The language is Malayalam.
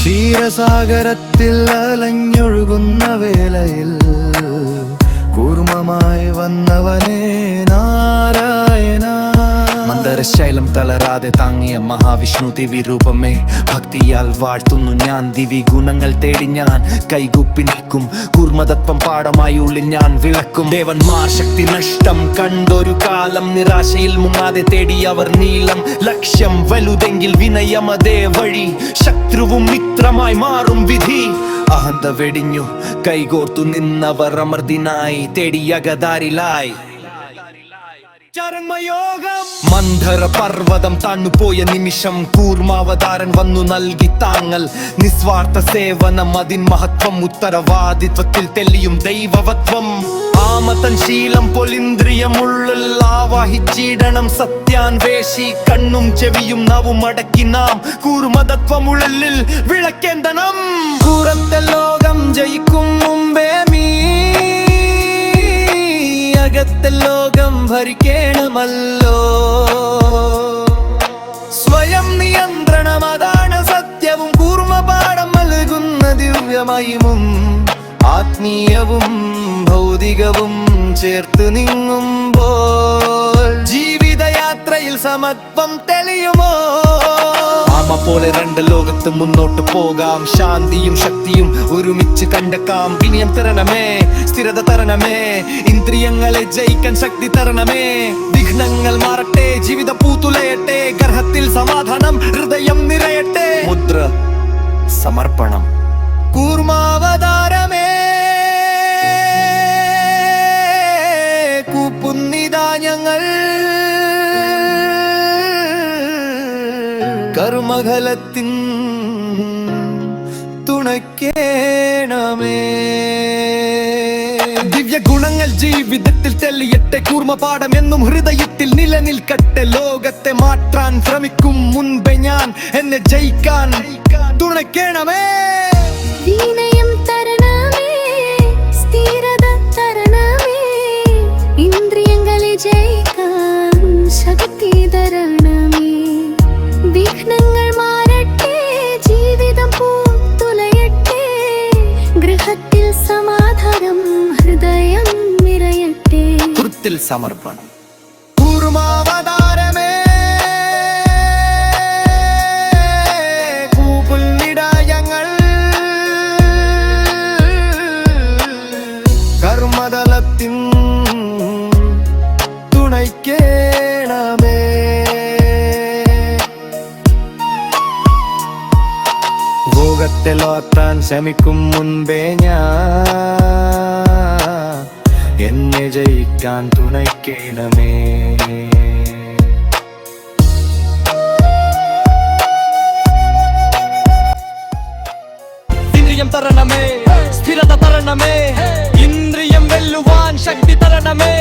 ക്ഷീരസാഗരത്തിൽ അലഞ്ഞൊഴുകുന്ന വേളയിൽ കൂർമ്മമായി വന്നവനേ നാരായണ. മന്ദരശൈലം തളരാതെ താങ്ങിയ മഹാവിഷ്ണു ദിവ്യരൂപമേ, ഭക്തിയാൽ വാഴ്ത്തുന്നു ഞാൻ. ദിവി ഗുണങ്ങൾ തേടി ഞാൻ കൈകൂപ്പി നിൽക്കും. കൂർമ്മതത്വം പാഠമായി ഉള്ളിൽ ഞാൻ വിളക്കും. ദേവന്മാർ ശക്തി നഷ്ടം കണ്ടൊരു കാലം, നിരാശയിൽ മുങ്ങാതെ തേടി അവർ നീളം. ലക്ഷ്യം വലുതെങ്കിൽ വിനയമതേ വഴി, ശത്രുവും മിത്രമായി മാറും വിധി. അഹന്ത വെടിഞ്ഞു കൈകോർത്തു നിന്നവർ അമർദിനായി തേടിയകതാരിലായി. മന്ധര പർവ്വതം താണുപോയ നിമിഷം കൂർമാവതാരൻ വന്നു നൽകി താങ്ങൽ. നിസ്വാർത്ഥ സേവനം അതിൻ മഹത്വം, ഉത്തരവാദിത്വത്തിൽ തെളിയും ദൈവവത്വം. ആമതൻ ശീലം പൊലിന്ദ്രിയമുള്ളിൽ ആവാഹിച്ചിടണം സത്യാൻവേഷി. കണ്ണും ചെവിയും നാവും അടക്കി നാം കൂർമതത്വമുള്ളിൽ വിളക്കേന്തണം. കൂറത്തെ ലോകം ജയിക്കും മുമ്പേ അകത്തെ ലോകം ഭരിക്കണമല്ലോ. സ്വയം നിയന്ത്രണം അതാണ് സത്യവും. കൂർമ്മപാഠം നൽകുന്ന ദിവ്യമയും ആത്മീയവും ഭൗതികവും ചേർത്ത് നീങ്ങുമ്പോൾ ജീവിതയാത്രയിൽ സമത്വം തെളിയുമോ? ആമ പോലെ രണ്ട് ലോകത്ത് മുന്നോട്ട് പോകാം. ശാന്തിയും ശക്തിയും ഒരുമിച്ച് കണ്ടെക്കാം. വിനയം തരണമേ, സ്ഥിരത തരണമേ, ഇന്ദ്രിയങ്ങളെ ജയിക്കാൻ ശക്തി തരണമേ. വിഘ്നങ്ങൾ മാറട്ടെ, ജീവിത പൂത്തുലയട്ടെ, ഗർഭത്തിൽ സമാധാനം, ഹൃദയം നിറയട്ടെ. മുദ്ര സമർപ്പണം. കൂർമാവതാരമേ കൂപ്പുന്നിതാ ഞങ്ങൾ. കർമ്മഫലത്തിൻ തുണയ്ക്കേണമേ. ദിവ്യ ഗുണങ്ങൾ ജീവിതത്തിൽ തെളിയട്ടെ. കൂർമ്മപാഠം എന്നും ഹൃദയത്തിൽ നിലനിൽക്കട്ടെ. ലോകത്തെ മാറ്റാൻ ശ്രമിക്കും മുൻപേ ഞാൻ എന്നെ ജയിക്കാൻ തുണയ്ക്കേണമേ. വിനയം തരണമേ, സ്ഥിരത തരണമേ, ഇന്ദ്രിയങ്ങളെ ജയിക്കാൻ ശക്തി തരണമേ. വിഘ്നങ്ങൾ മാറട്ടെ, ജീവിതം പൂത്തുലയട്ടെ, ഗൃഹത്തിൽ സമാധാനം, ഹൃദയം നിറയട്ടെ. കൃത്തിൽ സമർപ്പണം. കൂർമാവതാരമേ കൂപ്പുന്നിടയങ്ങൾ. കർമ്മതലത്തിൻ തുണയ്ക്കേണമേ. ഭോഗത്തിലോത്താൻ ശ്രമിക്കും മുൻപേ ഞാൻ എന്നെ ജയിക്കാൻ തുണയ്ക്കേണമേ. ഇന്ദ്രിയം തരണമേ, സ്ഥിരത തരണമേ, ഇന്ദ്രിയം വെല്ലുവാൻ ശക്തി തരണമേ.